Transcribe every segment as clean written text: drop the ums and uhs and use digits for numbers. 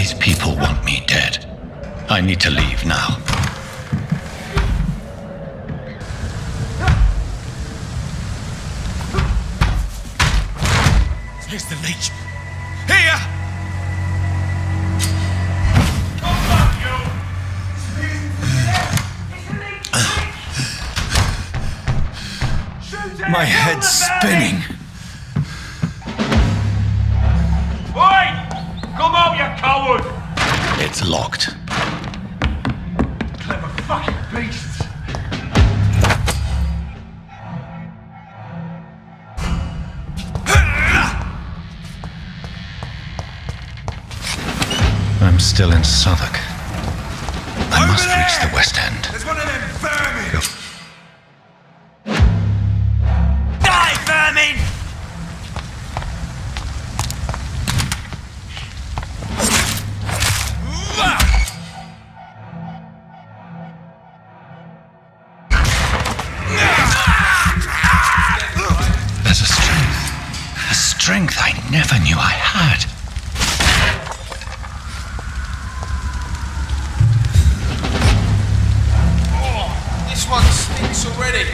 These people want me dead. I need to leave now. Here's the leech. Here! My head's spinning. Oi! Come out, you coward! It's locked. Clever fucking beasts. I'm still in Southwark. I Over must there! reach the West End. There's one of them vermin! Go. Die, vermin! There's a strength I never knew I had. This one stinks already.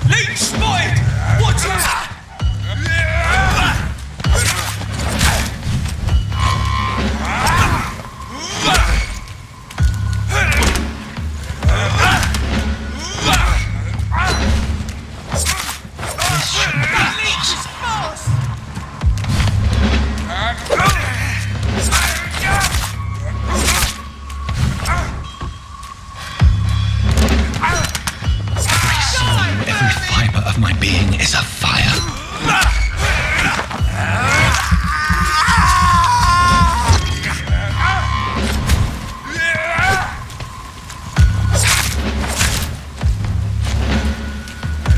Leech spotted! Watch out! This shouldn't be possible. Every soul, every fiber of my being is afire.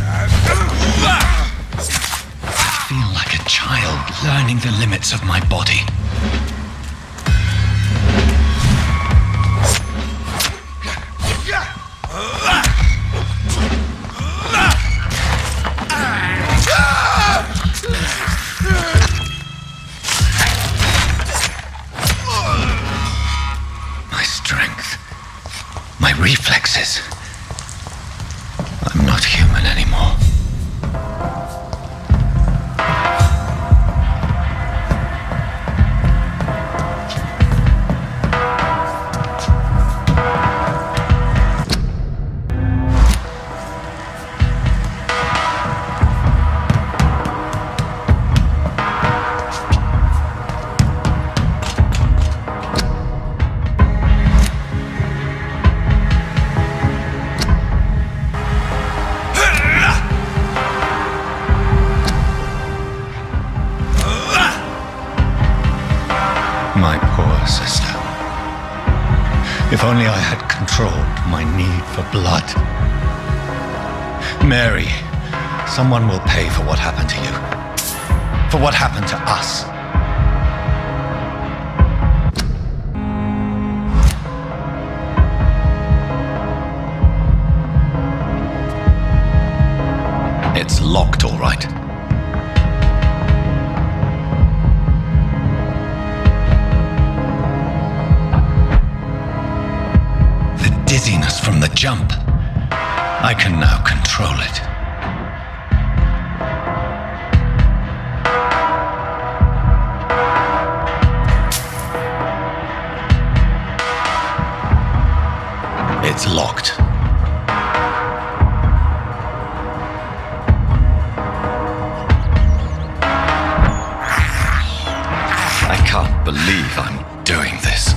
I feel like a child learning the limits of my body. My strength, my reflexes. I'm not human anymore. My poor sister. If only I had controlled my need for blood. Mary, someone will pay for what happened to you. For what happened to us. It's locked, all right. Dizziness from the jump. I can now control it. It's locked. I can't believe I'm doing this.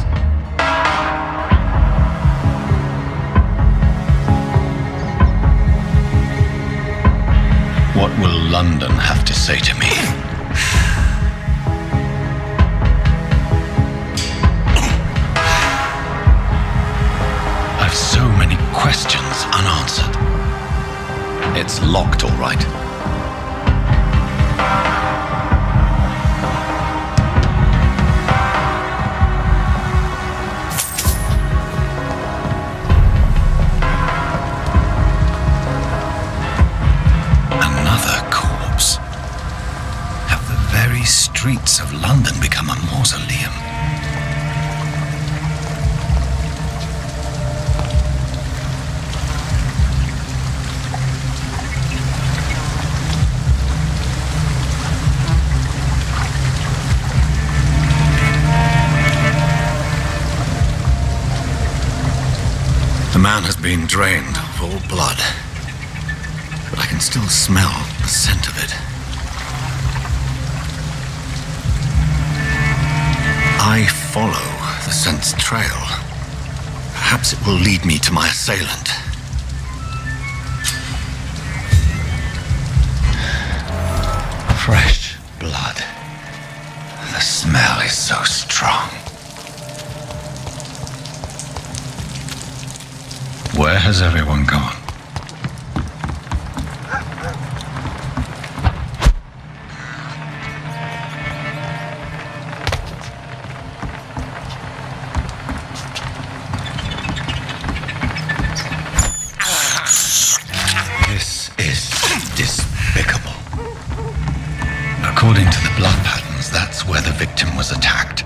What will London have to say to me? I've so many questions unanswered. It's locked, all right. man has been drained of all blood, but I can still smell the scent of it. I follow the scent's trail. Perhaps it will lead me to my assailant. Fresh blood. The smell is so strong. Where has everyone gone? This is despicable. According to the blood patterns, that's where the victim was attacked.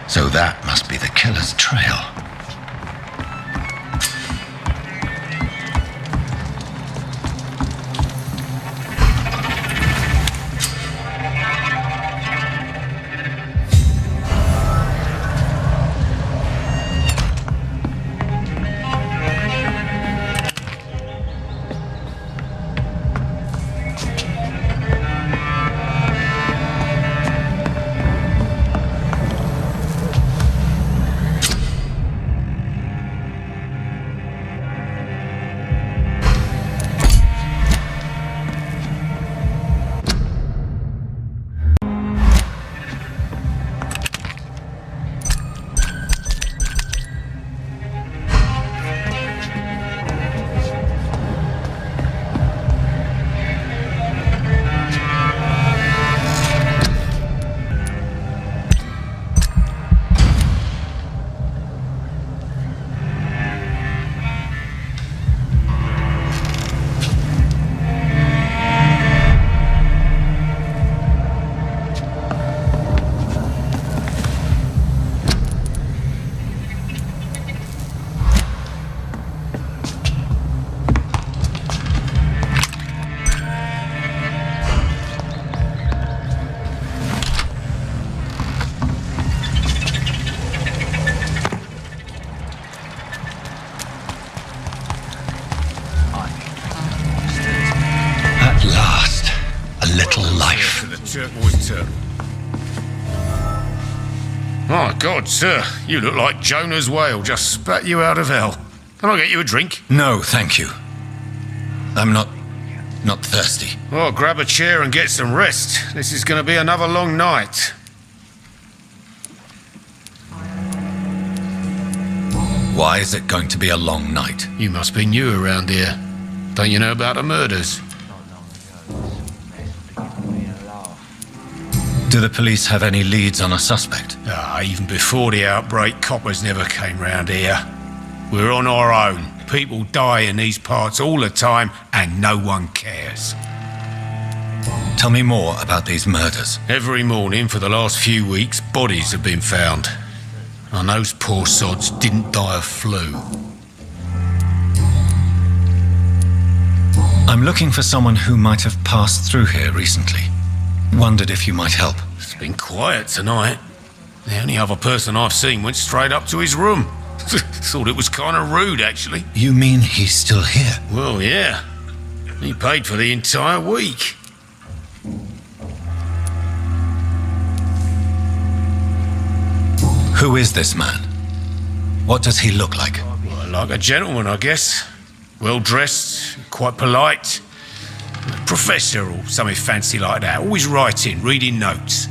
So that must be the killer's trail. My God, sir, you look like Jonah's whale just spat you out of hell. Can I get you a drink? No, thank you. I'm not thirsty. Well, grab a chair and get some rest. This is going to be another long night. Why is it going to be a long night? You must be new around here. Don't you know about the murders? Do the police have any leads on a suspect? Even before the outbreak, coppers never came round here. We're on our own. People die in these parts all the time, and no one cares. Tell me more about these murders. Every morning for the last few weeks, bodies have been found. And those poor sods didn't die of flu. I'm looking for someone who might have passed through here recently. Wondered if you might help. It's been quiet tonight. The only other person I've seen went straight up to his room. Thought it was kind of rude, actually. You mean he's still here? Well, yeah. He paid for the entire week. Who is this man? What does he look like? Well, like a gentleman, I guess. Well-dressed, quite polite. A professor or something fancy like that. Always writing, reading notes.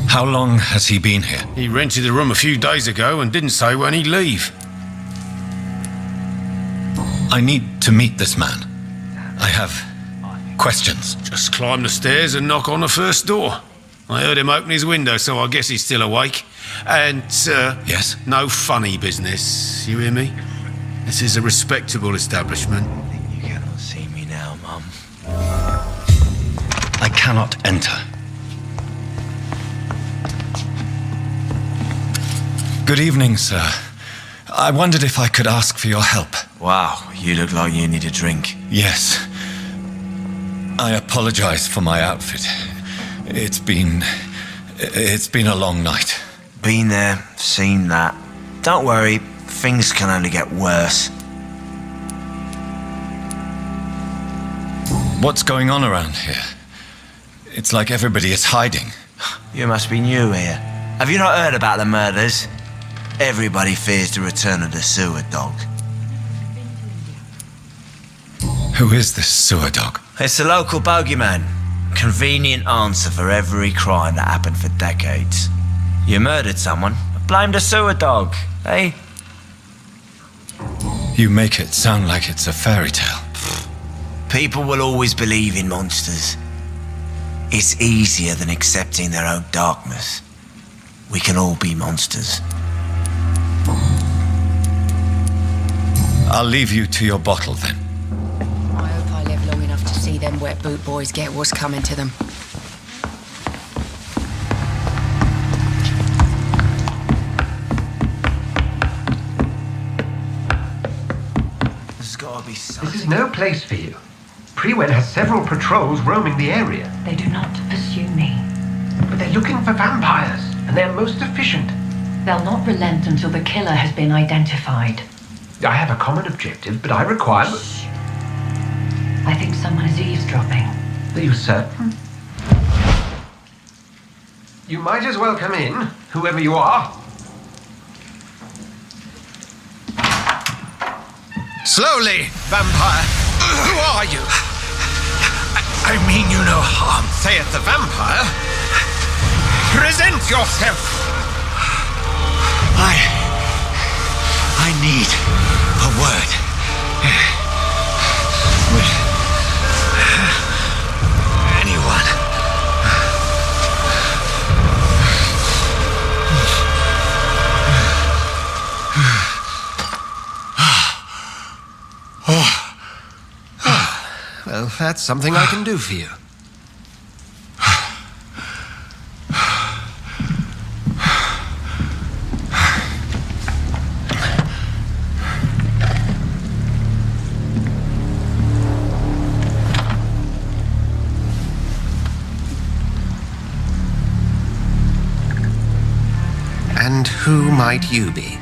How long has he been here? He rented the room a few days ago and didn't say when he'd leave. I need to meet this man. I have questions. Just climb the stairs and knock on the first door. I heard him open his window, so I guess he's still awake. And, Yes? no funny business. You hear me? This is a respectable establishment. You cannot see me now, Mum. I cannot enter. Good evening, sir. I wondered if I could ask for your help. Wow, you look like you need a drink. Yes. I apologize for my outfit. It's been a long night. Been there, seen that. Don't worry, Things can only get worse. What's going on around here? It's like everybody is hiding. You must be new here. Have you not heard about the murders? Everybody fears the return of the sewer dog. Who is this sewer dog? It's the local bogeyman. Convenient answer for every crime that happened for decades. You murdered someone, blame the sewer dog, eh? You make it sound like it's a fairy tale. People will always believe in monsters. It's easier than accepting their own darkness. We can all be monsters. I'll leave you to your bottle then. I hope I live long enough to see them wet boot boys get what's coming to them. There's gotta be something. This is no place for you. Prewen has several patrols roaming the area, They do not pursue me. but they're looking for vampires, and they're most efficient. They'll not relent until the killer has been identified. I have a common objective, but I require... I think someone is eavesdropping. Are you certain? You might as well come in, whoever you are. Slowly, vampire. Who are you? I mean you no harm, saith the vampire. Present yourself. I need a word. With anyone. Well, that's something I can do for you. And who might you be?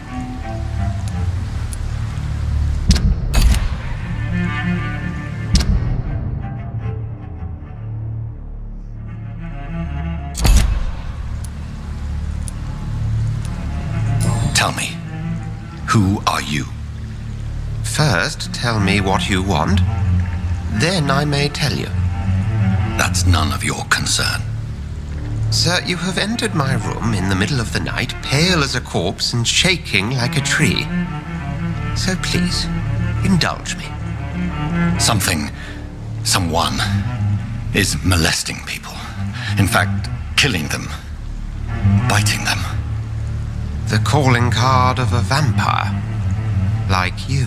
Tell me, who are you? First, tell me what you want. Then I may tell you. That's none of your concern. Sir, you have entered my room in the middle of the night, pale as a corpse and shaking like a tree. So please, indulge me. Someone is molesting people. In fact, killing them, biting them. The calling card of a vampire, like you.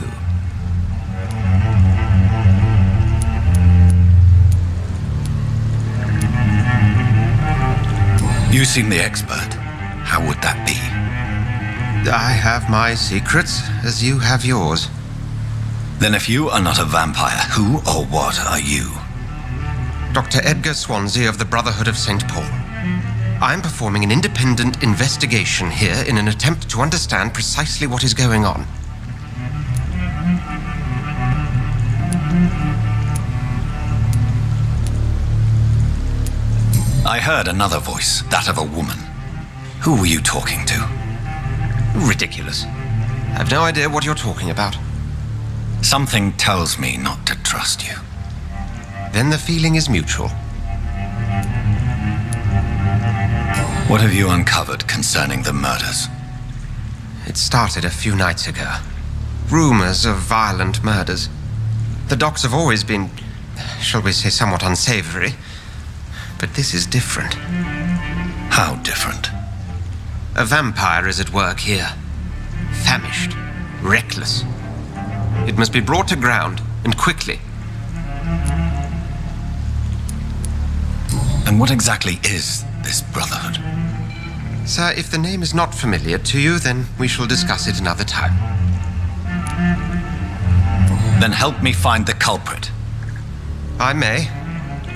You seem the expert. How would that be? I have my secrets, as you have yours. Then if you are not a vampire, who or what are you? Dr. Edgar Swansea of the Brotherhood of St. Paul. I'm performing an independent investigation here in an attempt to understand precisely what is going on. I heard another voice, that of a woman. Who were you talking to? Ridiculous. I have no idea what you're talking about. Something tells me not to trust you. Then the feeling is mutual. What have you uncovered concerning the murders? It started a few nights ago. Rumors of violent murders. The docks have always been, shall we say, somewhat unsavory. But this is different. How different? A vampire is at work here. Famished. Reckless. It must be brought to ground, and quickly. And what exactly is this Brotherhood? Sir, if the name is not familiar to you, then we shall discuss it another time. Then help me find the culprit. I may,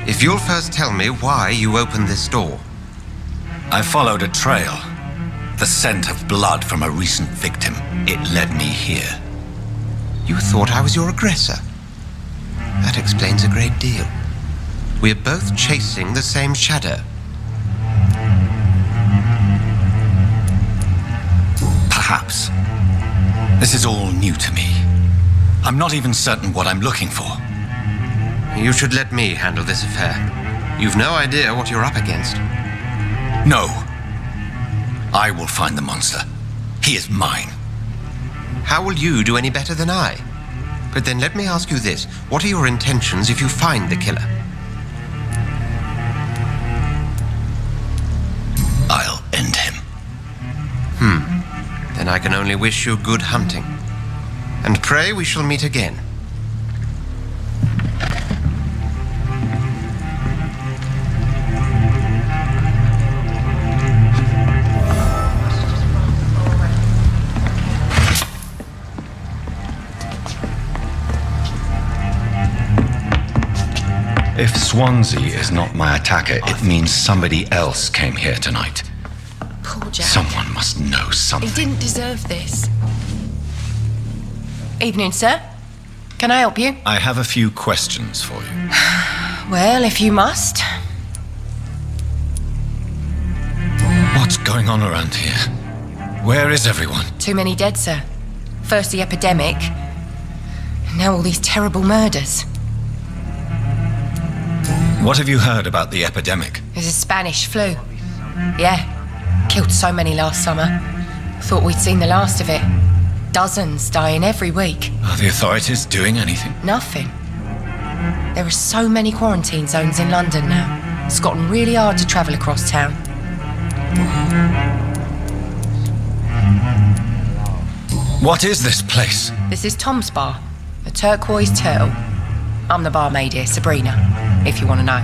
if you'll first tell me why you opened this door. I followed a trail. the scent of blood from a recent victim. It led me here. You thought I was your aggressor. That explains a great deal. We're both chasing the same shadow. Perhaps. This is all new to me. I'm not even certain what I'm looking for. You should let me handle this affair. You've no idea what you're up against. No. I will find the monster. He is mine. How will you do any better than I? But then let me ask you this. What are your intentions if you find the killer? I'll end him. Then I can only wish you good hunting. And pray we shall meet again. If Swansea is not my attacker, it means somebody else came here tonight. Poor Jack. Someone must know something. He didn't deserve this. Evening, sir. Can I help you? I have a few questions for you. Well, if you must. What's going on around here? Where is everyone? Too many dead, sir. First the epidemic, and now all these terrible murders. What have you heard about the epidemic? There's a Spanish flu. Yeah, killed so many last summer. Thought we'd seen the last of it. Dozens dying every week. Are the authorities doing anything? Nothing. There are so many quarantine zones in London now. It's gotten really hard to travel across town. What is this place? This is Tom's bar, a turquoise turtle. I'm the barmaid here, Sabrina, if you want to know.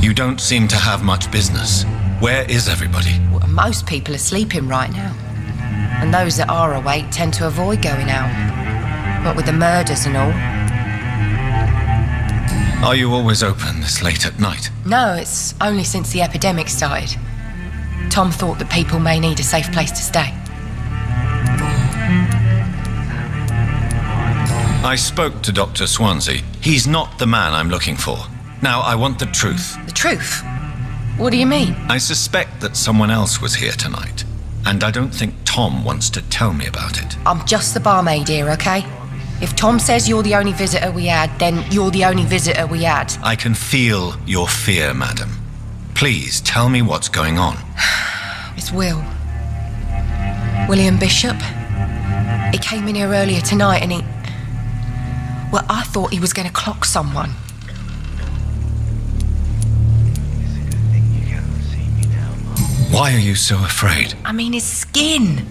You don't seem to have much business. Where is everybody? Well, most people are sleeping right now. And those that are awake tend to avoid going out. What with the murders and all. Are you always open this late at night? No, it's only since the epidemic started. Tom thought that people may need a safe place to stay. I spoke to Dr. Swansea. He's not the man I'm looking for. Now, I want the truth. The truth? What do you mean? I suspect that someone else was here tonight, and I don't think Tom wants to tell me about it. I'm just the barmaid here, okay? If Tom says you're the only visitor we had, then you're the only visitor we had. I can feel your fear, madam. Please tell me what's going on. It's Will. William Bishop. He came in here earlier tonight and he... Well, I thought he was going to clock someone. Why are you so afraid? I mean, his skin.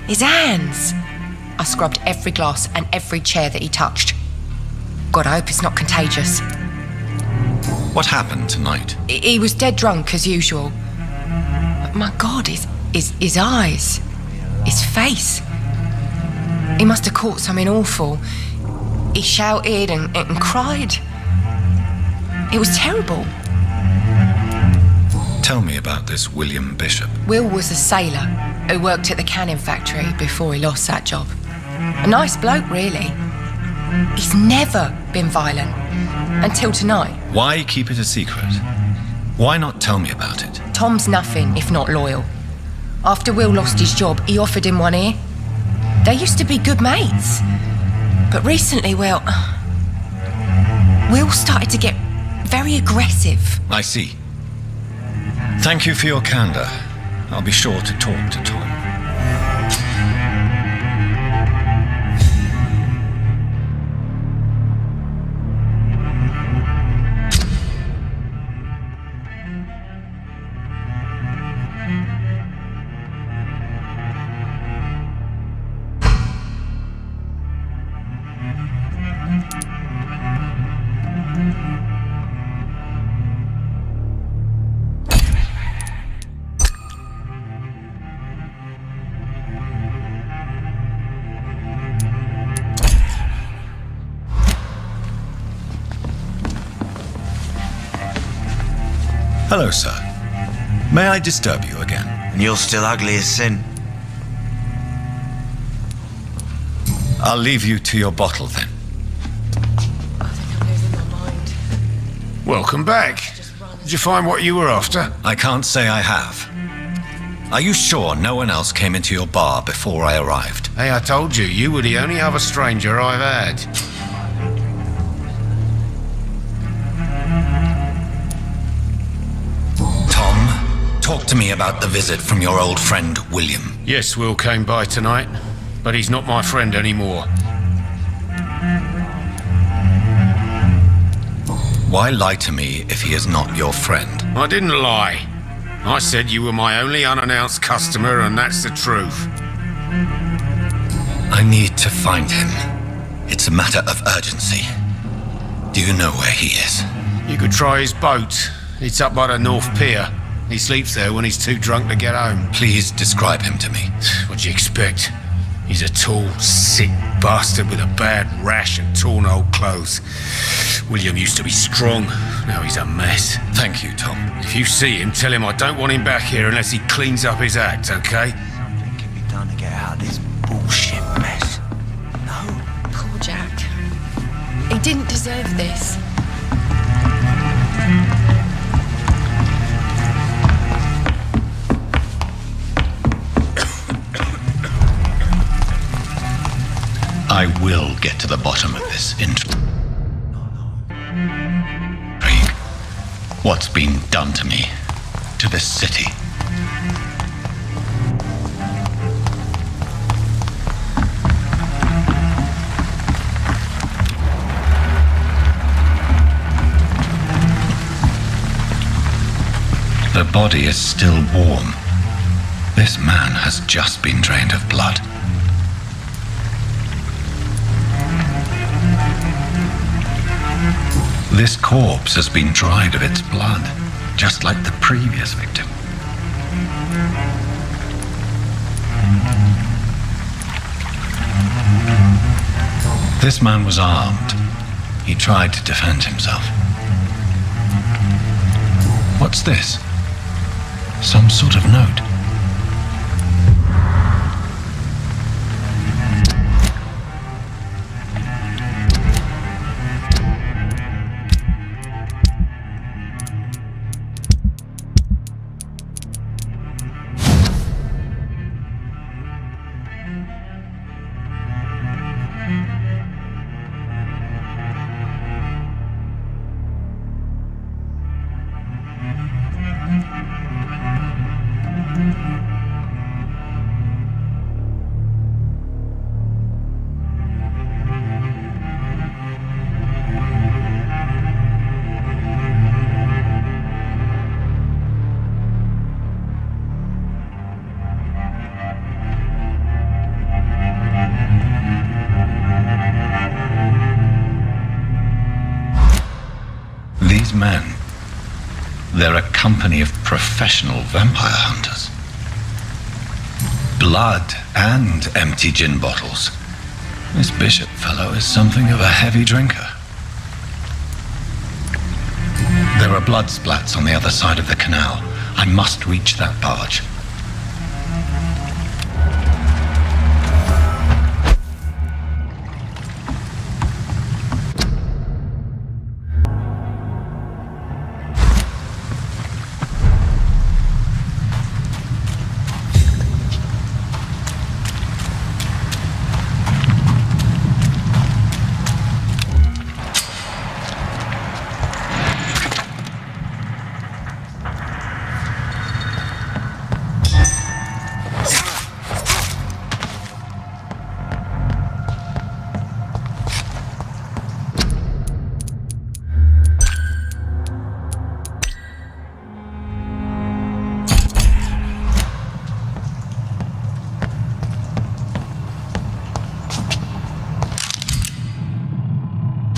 His hands. I scrubbed every glass and every chair that he touched. God, I hope it's not contagious. What happened tonight? He was dead drunk, as usual. But my God, his eyes. His face. He must have caught something awful. He shouted and cried. It was terrible. Tell me about this William Bishop. Will was a sailor who worked at the canning factory before he lost that job. A nice bloke, really. He's never been violent. Until tonight. Why keep it a secret? Why not tell me about it? Tom's nothing if not loyal. After Will lost his job, he offered him one ear. They used to be good mates. But recently, well, Will started to get very aggressive. I see. Thank you for your candor. I'll be sure to talk to Tom. Hello, sir. May I disturb you again? And you're still ugly as sin. I'll leave you to your bottle then. I think I'm losing my mind. Welcome back. Did you find what you were after? I can't say I have. Are you sure no one else came into your bar before I arrived? Hey, I told you, you were the only other stranger I've had. Tom, talk to me about the visit from your old friend, William. Yes, Will came by tonight, but he's not my friend anymore. Why lie to me if he is not your friend? I didn't lie. I said you were my only unannounced customer, and that's the truth. I need to find him. It's a matter of urgency. Do you know where he is? You could try his boat. It's up by the North Pier. He sleeps there when he's too drunk to get home. Please describe him to me. What'd you expect? He's a tall, sick bastard with a bad rash and torn old clothes. William used to be strong. Now he's a mess. Thank you, Tom. If you see him, tell him I don't want him back here unless he cleans up his act, okay? Something can be done to get out of this bullshit mess. No? Poor Jack. He didn't deserve this. I will get to the bottom of this intrigue. What's been done to me, to this city? The body is still warm. This man has just been drained of blood. This corpse has been dried of its blood, just like the previous victim. This man was armed. He tried to defend himself. What's this? Some sort of note. These men, they're a company of professional vampire hunters. Blood and empty gin bottles. This Bishop fellow is something of a heavy drinker. There are blood splats on the other side of the canal. I must reach that barge.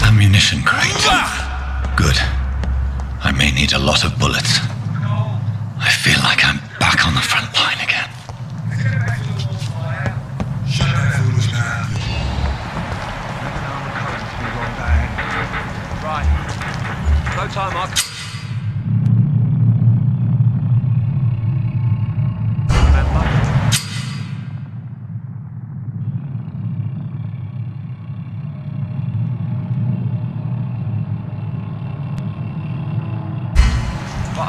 Ammunition crate. Good. I may need a lot of bullets. I feel like I'm back on the front line again. Right. No time up.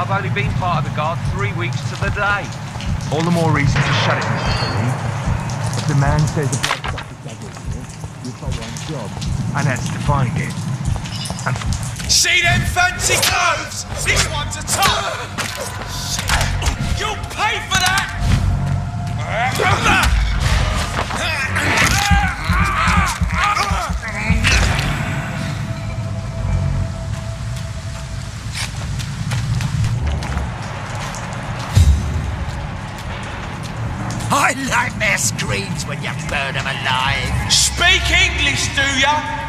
I've only been part of the guard 3 weeks to the day. All the more reason to shut it, Mr. Foley. If the man says the bloodsucker does it here, you've got one job, and that's to find it. And See them fancy clothes? This one's a top! You'll pay for that! I nightmare screams when you burn them alive. Speak English, do ya?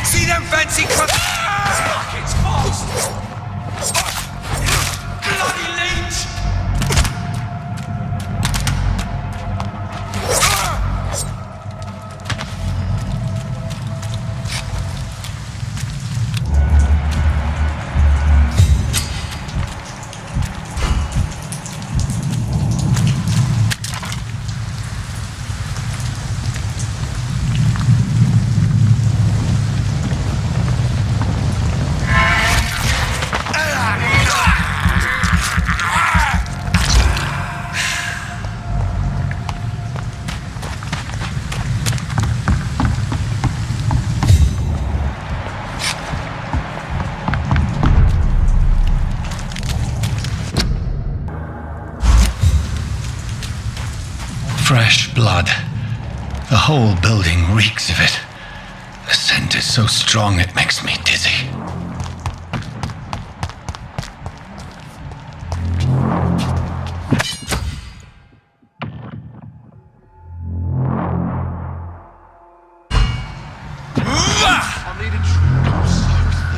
See them fancy clothes? It's fast! Bloody leech! Fresh blood. The whole building reeks of it. The scent is so strong it makes me dizzy. I need a drink. I'm so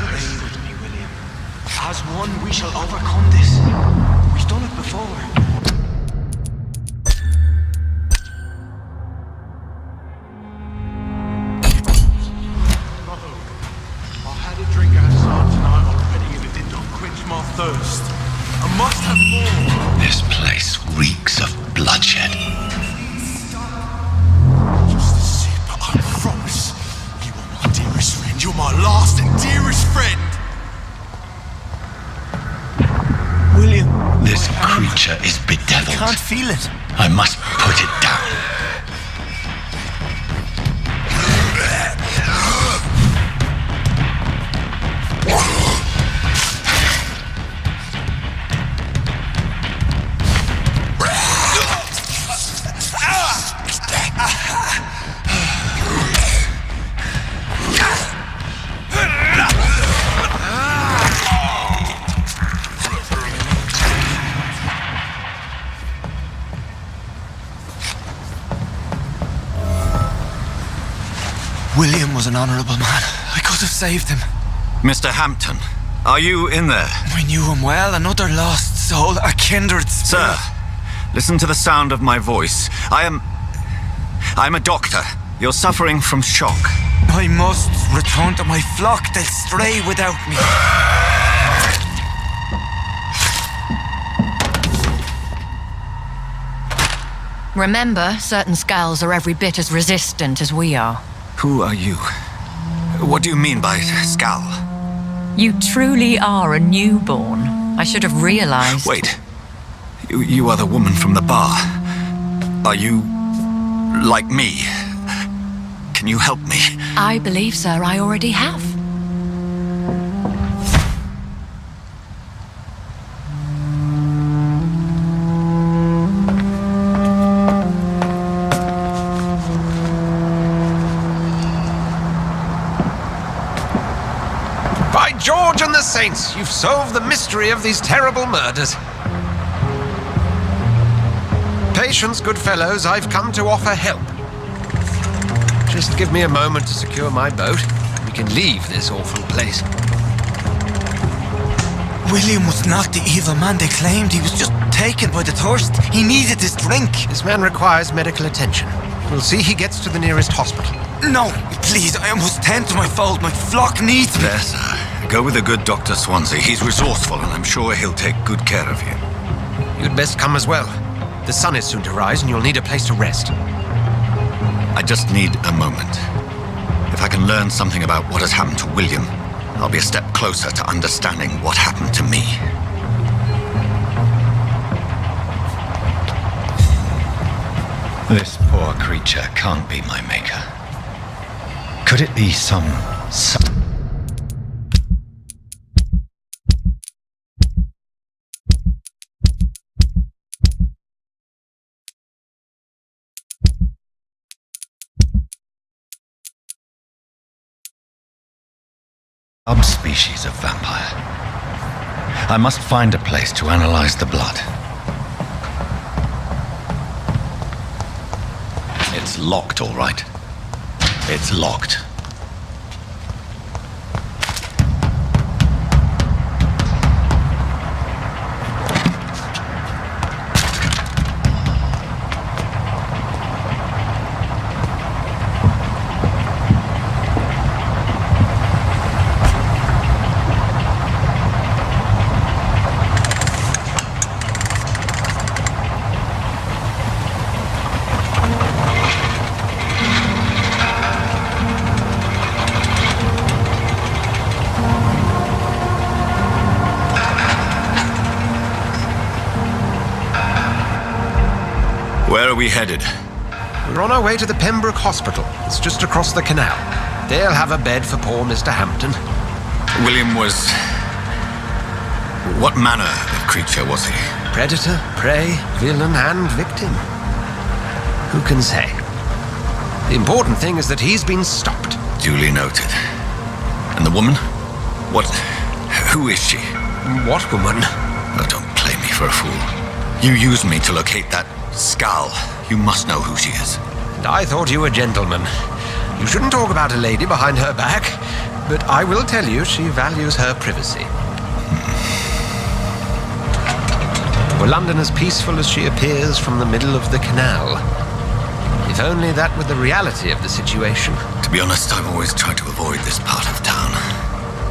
thirsty. Stay with me, William. As one, we shall overcome this. We've done it before. Thirst. I must have more. This place reeks of bloodshed. Just a sip, I promise. You are my dearest friend. You're my last and dearest friend. William. This creature is bedeviled. I can't feel it. I must put it down. William was an honourable man. I could have saved him. Mr. Hampton, are you in there? We knew him well, another lost soul, a kindred spirit. Sir, listen to the sound of my voice. I'm a doctor. You're suffering from shock. I must return to my flock. They'll stray without me. Remember, certain skulls are every bit as resistant as we are. Who are you? What do you mean by skull? You truly are a newborn. I should have realized. Wait. You are the woman from the bar. Are you like me? Can you help me? I believe, sir, I already have. By George and the Saints, you've solved the mystery of these terrible murders. Patience, good fellows, I've come to offer help. Just give me a moment to secure my boat, and we can leave this awful place. William was not the evil man they claimed. He was just taken by the thirst. He needed this drink. This man requires medical attention. We'll see he gets to the nearest hospital. No, please, I must tend to my fold. My flock needs me. There, sir. Go with the good Dr. Swansea. He's resourceful, and I'm sure he'll take good care of you. You'd best come as well. The sun is soon to rise, and you'll need a place to rest. I just need a moment. If I can learn something about what has happened to William, I'll be a step closer to understanding what happened to me. This poor creature can't be my maker. Could it be some... subspecies of vampire? I must find a place to analyze the blood. It's locked, all right. It's locked. Where are we headed? We're on our way to the Pembroke Hospital. It's just across the canal. They'll have a bed for poor Mr. Hampton. William was... What manner of creature was he? Predator, prey, villain, and victim. Who can say? The important thing is that he's been stopped. Duly noted. And the woman? What... Who is she? What woman? Oh, don't play me for a fool. You used me to locate that skull. You must know who she is. And I thought you a gentleman. You shouldn't talk about a lady behind her back, but I will tell you she values her privacy. Were London as peaceful as she appears from the middle of the canal? If only that were the reality of the situation. To be honest, I've always tried to avoid this part of town.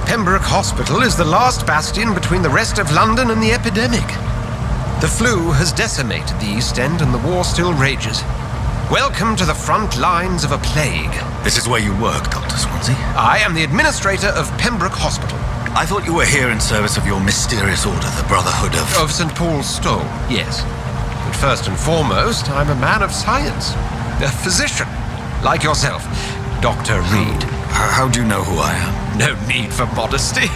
Pembroke Hospital is the last bastion between the rest of London and the epidemic. The flu has decimated the East End and the war still rages. Welcome to the front lines of a plague. This is where you work, Dr. Swansea? I am the administrator of Pembroke Hospital. I thought you were here in service of your mysterious order, the Brotherhood of... Of St. Paul's Stole, yes. But first and foremost, I'm a man of science. A physician, like yourself, Dr. Reed. How do you know who I am? No need for modesty.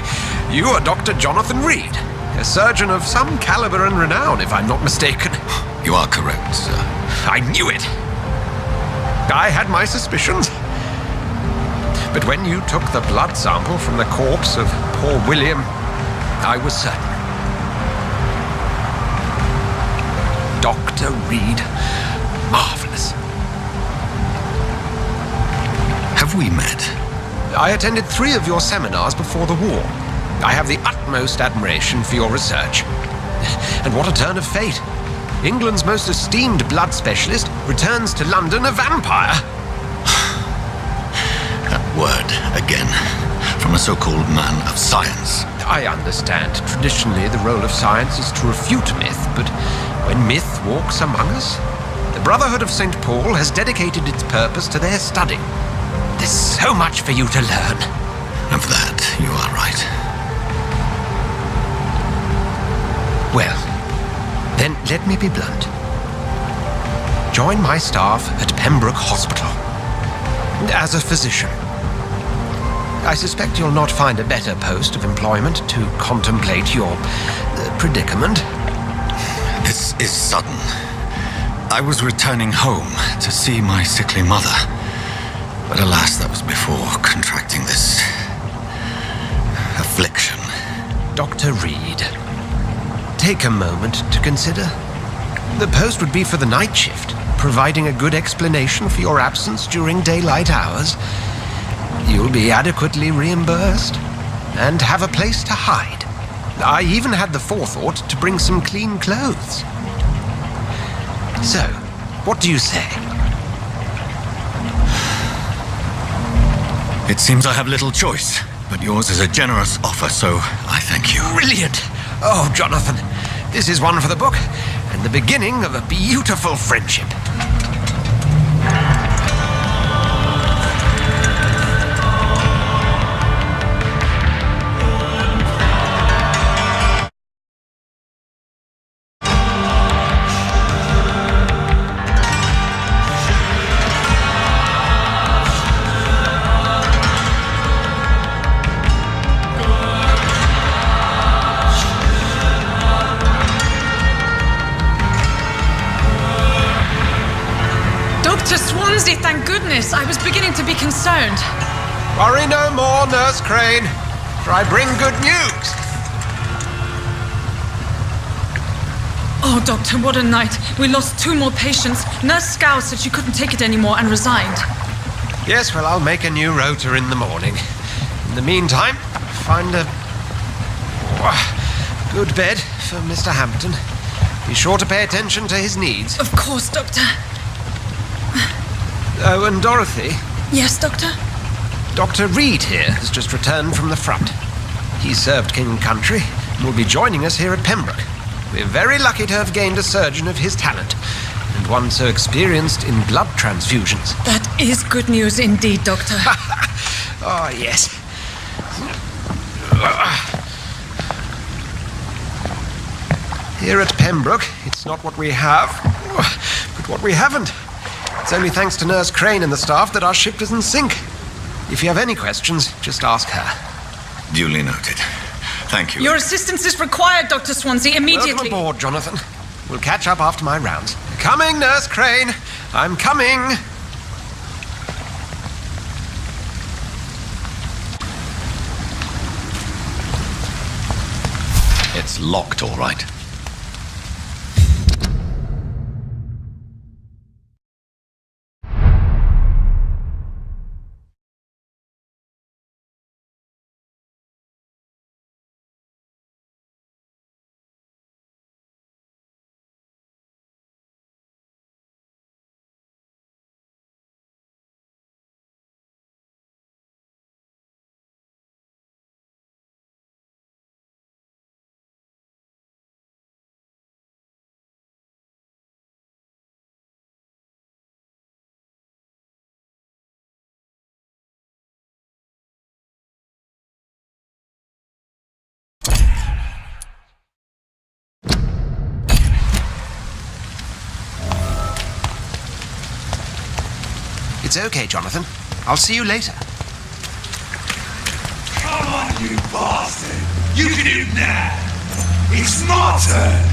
You are Dr. Jonathan Reed, a surgeon of some caliber and renown, if I'm not mistaken. You are correct, sir. I knew it. I had my suspicions. But when you took the blood sample from the corpse of poor William, I was certain. Dr. Reed. Marvelous. Have we met? I attended 3 of your seminars before the war. I have the utmost admiration for your research. And what a turn of fate. England's most esteemed blood specialist returns to London a vampire. That word, again, from a so-called man of science. I understand. Traditionally, the role of science is to refute myth, but when myth walks among us, the Brotherhood of St. Paul has dedicated its purpose to their study. There's so much for you to learn. Of that, you are right. Well, then let me be blunt. Join my staff at Pembroke Hospital. As a physician. I suspect you'll not find a better post of employment to contemplate your predicament. This is sudden. I was returning home to see my sickly mother. But alas, that was before contracting this affliction. Dr. Reed, take a moment to consider. The post would be for the night shift, providing a good explanation for your absence during daylight hours. You'll be adequately reimbursed and have a place to hide. I even had the forethought to bring some clean clothes. So, what do you say? It seems I have little choice, but yours is a generous offer, so I thank you. Brilliant! Oh, Jonathan, this is one for the book, and the beginning of a beautiful friendship. Dr. Swansea, thank goodness. I was beginning to be concerned. Worry no more, Nurse Crane, for I bring good news. Oh, Doctor, what a night. We lost 2 more patients. Nurse Scow said she couldn't take it anymore and resigned. Yes, well, I'll make a new rota in the morning. In the meantime, find a good bed for Mr. Hampton. Be sure to pay attention to his needs. Of course, Doctor. Oh, and Dorothy. Yes, Doctor? Dr. Reed here has just returned from the front. He served King and Country and will be joining us here at Pembroke. We're very lucky to have gained a surgeon of his talent, and one so experienced in blood transfusions. That is good news indeed, Doctor. Oh, yes. Here at Pembroke, it's not what we have, but what we haven't. It's only thanks to Nurse Crane and the staff that our ship doesn't sink. If you have any questions, just ask her. Duly noted. Thank you. Your assistance is required, Dr. Swansea, immediately. Welcome aboard, Jonathan. We'll catch up after my rounds. Coming, Nurse Crane. I'm coming. It's locked, all right. It's okay, Jonathan. I'll see you later. Come on, you bastard! You can do now! It's my turn!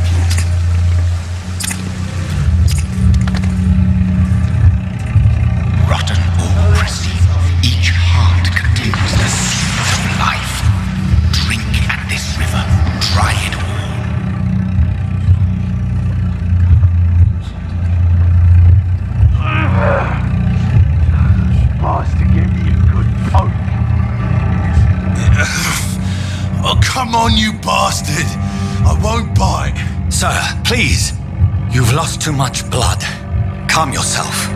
Rotten or pristine, each heart contains the seeds of life. Drink at this river, try it all. Bastard, give me a good poke. Oh, come on, you bastard! I won't bite. Sir, please. You've lost too much blood. Calm yourself.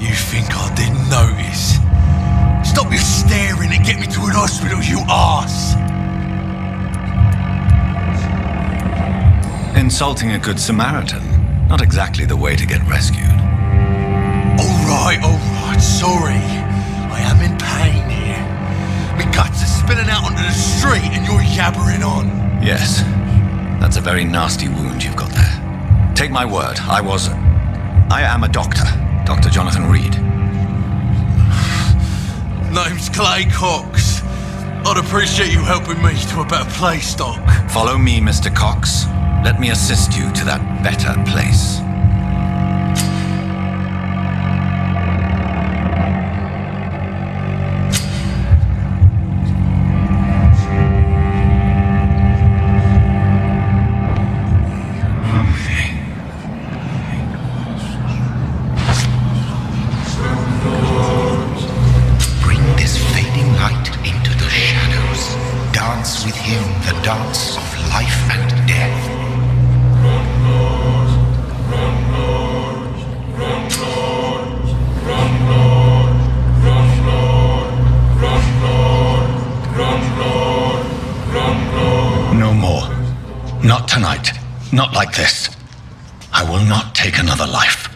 You think I didn't notice? Stop your staring and get me to an hospital, you arse! Insulting a good Samaritan. Not exactly the way to get rescued. All right, sorry. I am in pain here. My guts are spilling out onto the street and you're yabbering on. Yes. That's a very nasty wound you've got there. Take my word, I am a doctor. Dr. Jonathan Reed. Name's Clay Cox. I'd appreciate you helping me to a better place, Doc. Follow me, Mr. Cox. Let me assist you to that better place. Dance of life and death. No more. Not tonight. Not like this. I will not take another life.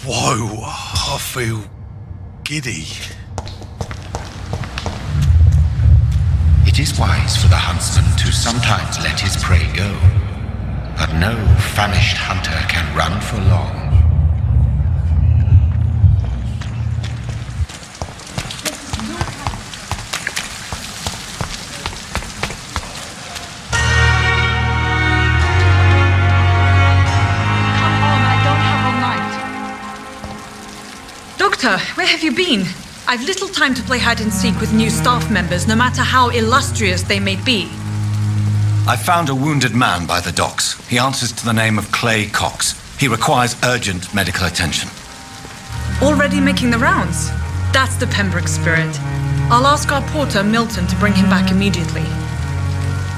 Whoa, I feel giddy. It is wise for the huntsman to sometimes let his prey go. But No famished hunter can run for long. Come on, I don't have all night. Doctor, where have you been? I've little time to play hide and seek with new staff members, no matter how illustrious they may be. I found a wounded man by the docks. He answers to the name of Clay Cox. He requires urgent medical attention. Already making the rounds? That's the Pembroke spirit. I'll ask our porter, Milton, to bring him back immediately.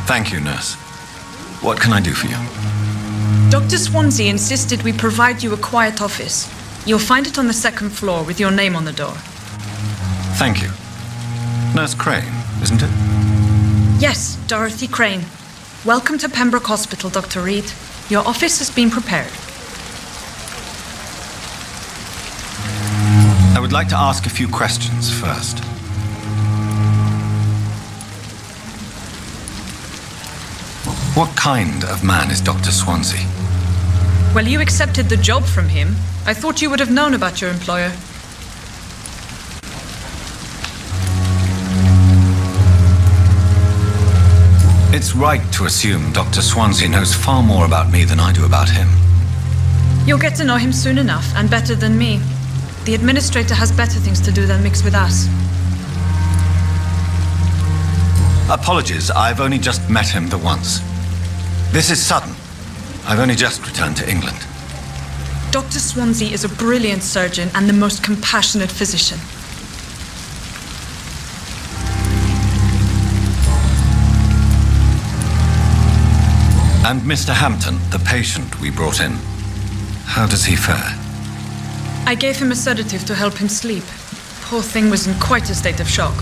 Thank you, nurse. What can I do for you? Dr. Swansea insisted we provide you a quiet office. You'll find it on the second floor with your name on the door. Thank you. Nurse Crane, isn't it? Yes, Dorothy Crane. Welcome to Pembroke Hospital, Dr. Reed. Your office has been prepared. I would like to ask a few questions first. What kind of man is Dr. Swansea? Well, you accepted the job from him. I thought you would have known about your employer. It's right to assume Dr. Swansea knows far more about me than I do about him. You'll get to know him soon enough, and better than me. The administrator has better things to do than mix with us. Apologies, I've only just met him the once. This is sudden. I've only just returned to England. Dr. Swansea is a brilliant surgeon and the most compassionate physician. And Mr. Hampton, the patient we brought in, how does he fare? I gave him a sedative to help him sleep. Poor thing was in quite a state of shock.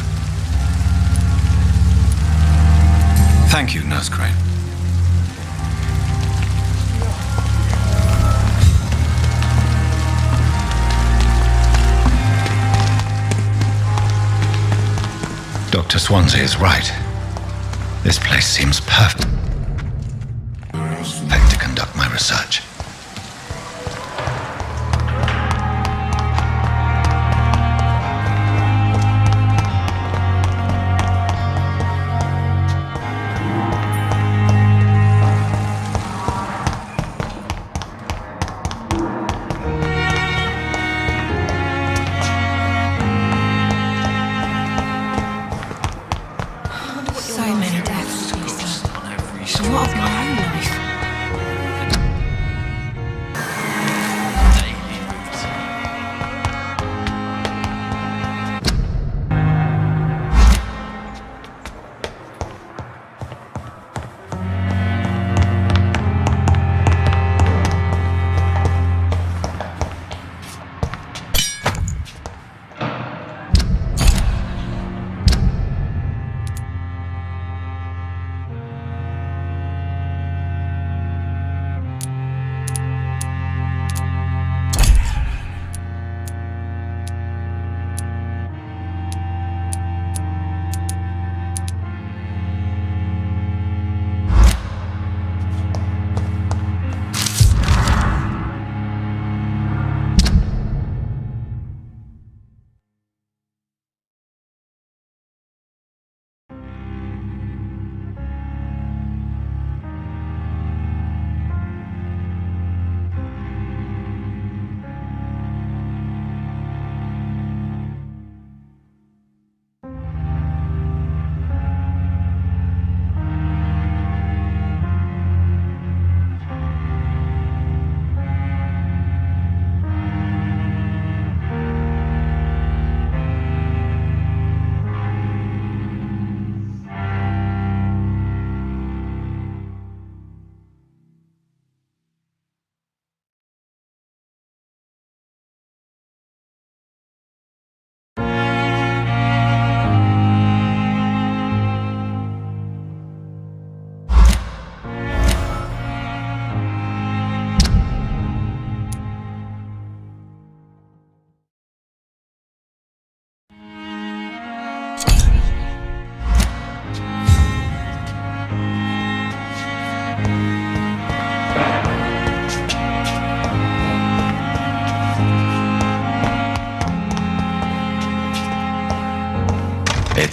Thank you, Nurse Crane. Dr. Swansea is right. This place seems perfect to conduct my research. So many deaths. And what of my own life?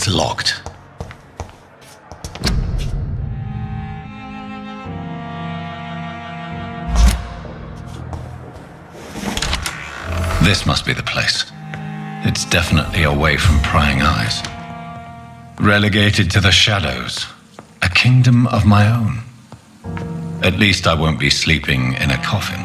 It's locked. This must be the place. It's definitely away from prying eyes. Relegated to the shadows. A kingdom of my own. At least I won't be sleeping in a coffin.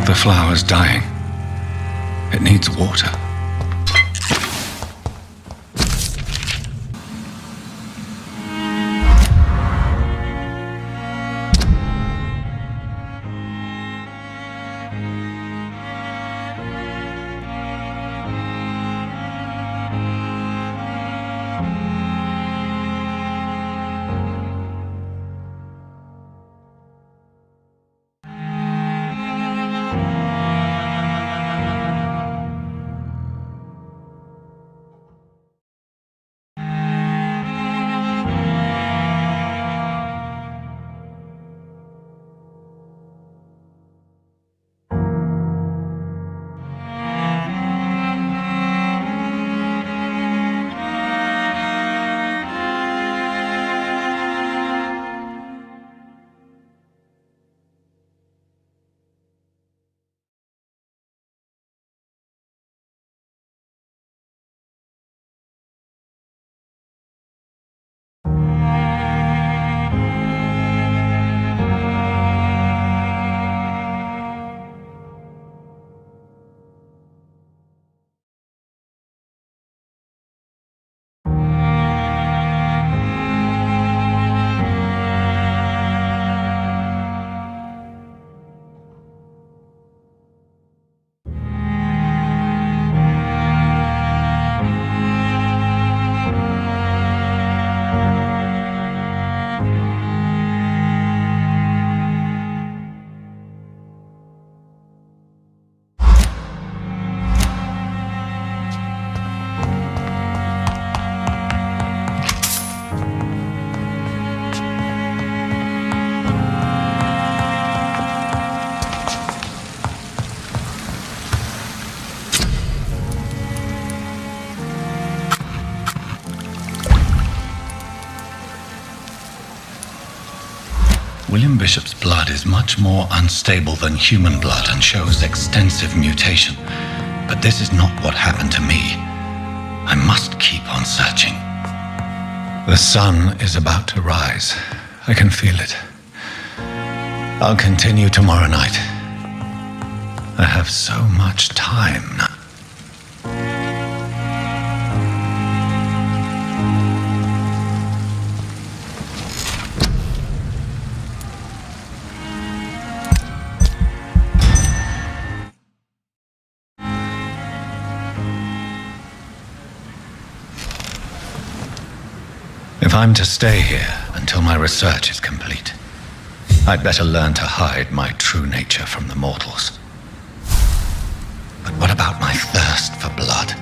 The flower's dying. It needs water. William Bishop's blood is much more unstable than human blood and shows extensive mutation. But this is not what happened to me. I must keep on searching. The sun is about to rise. I can feel it. I'll continue tomorrow night. I have so much time now. If I'm to stay here until my research is complete, I'd better learn to hide my true nature from the mortals. But what about my thirst for blood?